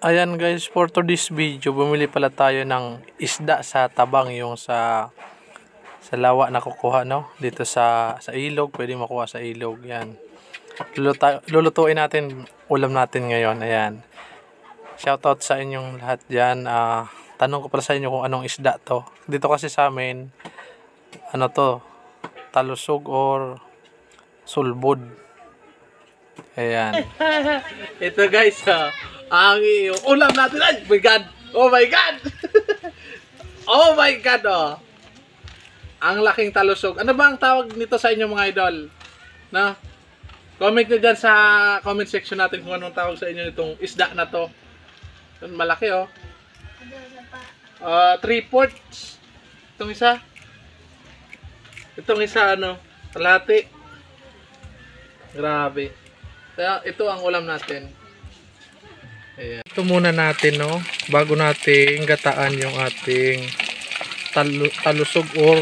Ayan guys, for today's video, bumili pala tayo ng isda sa tabang, yung sa lawa na kukuha, no? Dito sa ilog, pwede makuha sa ilog, yan. Lulutuin natin, ulam natin ngayon, ayan. Shoutout sa inyong lahat dyan. Tanong ko pala sa inyo kung anong isda to. Dito kasi sa amin, ano to, talusog or sulbud. Ayan. Ito guys, ang ulam natin. Ay, my God! Oh my God! Oh my God, oh! Ang laking talusog. Ano ba ang tawag nito sa inyo mga idol? Na? Comment nyo dyan sa comment section natin kung anong tawag sa inyo nitong isda na to. Malaki, oh. 3/4. Itong isa. Itong isa, ano, kalahati. Grabe. Kaya ito ang ulam natin. Ayan. Ito muna natin, no, bago natin gataan yung ating talusog or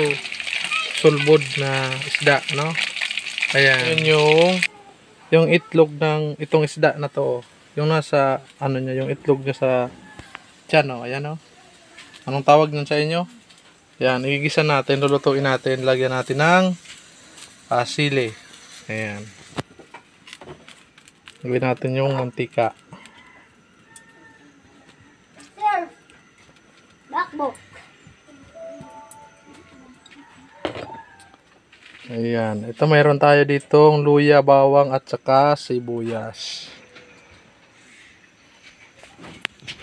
sulbod na isda, no. Ayan. Yun yung itlog ng itong isda na to, yung nasa ano niya, yung itlog niya sa tiyan, no. Ayan, no. Anong tawag nun sa inyo? Ayan, igigisa natin, lulutuin natin, lagyan natin ng sili. Ayan. Gawin natin yung mantika. Sir, bakbo. Ayan. Ito mayroon tayo ditong luya, bawang at saka sibuyas.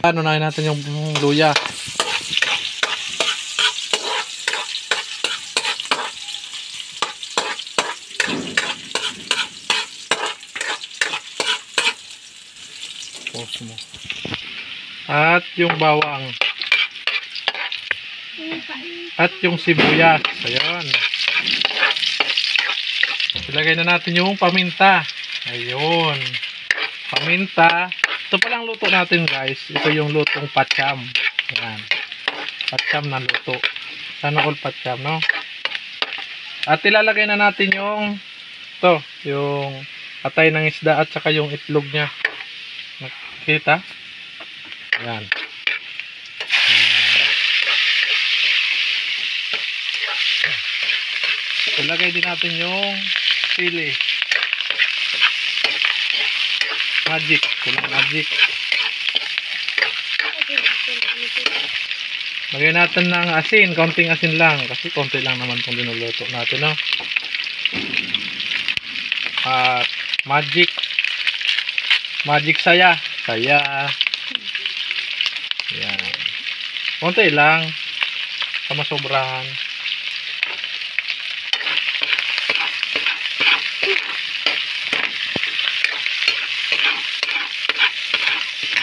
Ano na natin yung luya. Mo. At yung bawang. At yung sibuyas. Ayan. Ilagay na natin yung paminta. Ayun. Paminta. Ito palang luto natin guys. Ito yung lutong patsyam. Ayan. Patsyam na luto. Sana all patsyam, no? At ilalagay na natin yung yung atay ng isda at saka yung itlog niya. Nakita? Ayan. Ilagay din natin yung sili. Magic. Kulang magic. Lagay natin ng asin. Konting asin lang. Kasi konti lang naman itong dinuluto natin, no? At magic. Magic saya. Ayan. Konti lang. Sama sobrahan.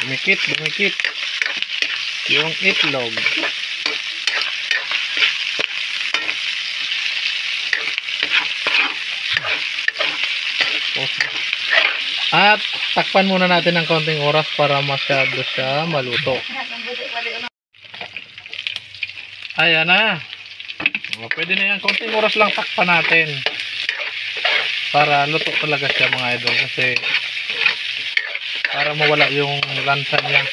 Dumikit. Yung itlog. At takpan muna natin ng konting oras para masyado siya maluto. Ayan na. Pwede na yan. Konting oras lang takpan natin. Para luto talaga siya mga idol. Kasi para mawala yung lansa niya.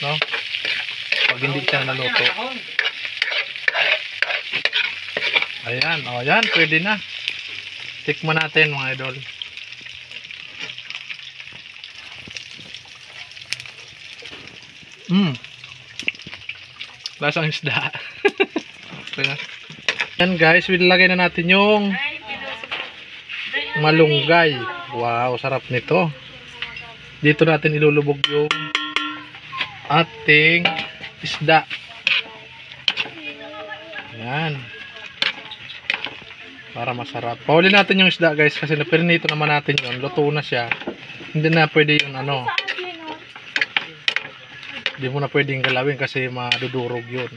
No? Pag hindi siya naluto. Ayan. O yan. Pwede na. Tikman natin mga idol. Lasang isda. Yan guys, ilagay na natin yung malunggay. Wow, sarap nito. Dito natin ilulubog yung ating isda. Yan. Para masarap. Paulin natin yung isda guys kasi napirnito naman natin yun. Luto na siya. Hindi na pwede yung ano. Hindi mo na pwedeng galawin kasi madudurog yun.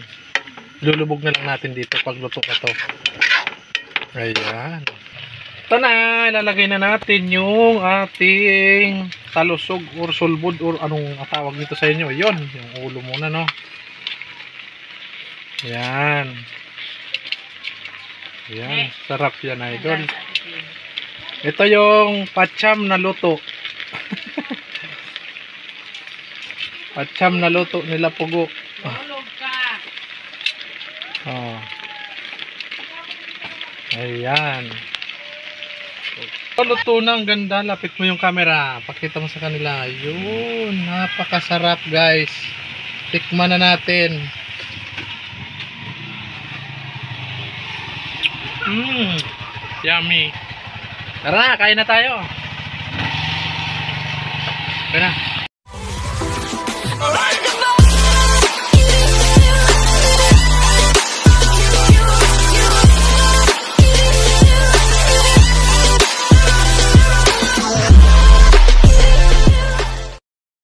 Lulubog na lang natin dito pag luto na to. Ayan. Ito na. Ilalagay na natin yung ating talusog or sulbud or anong tawag dito sa inyo. Yun. Yung ulo muna, no? Ayan. Ayan. Sarap yan, idol. Ito yung patsyam na luto. Patsam na luto nila pugo. Oh. Ayan. Luto na, ang ganda. Lapit mo yung camera. Pakita mo sa kanila. Yun. Napakasarap guys. Tikman na natin. Yummy. Tara, kain na tayo. Kain na.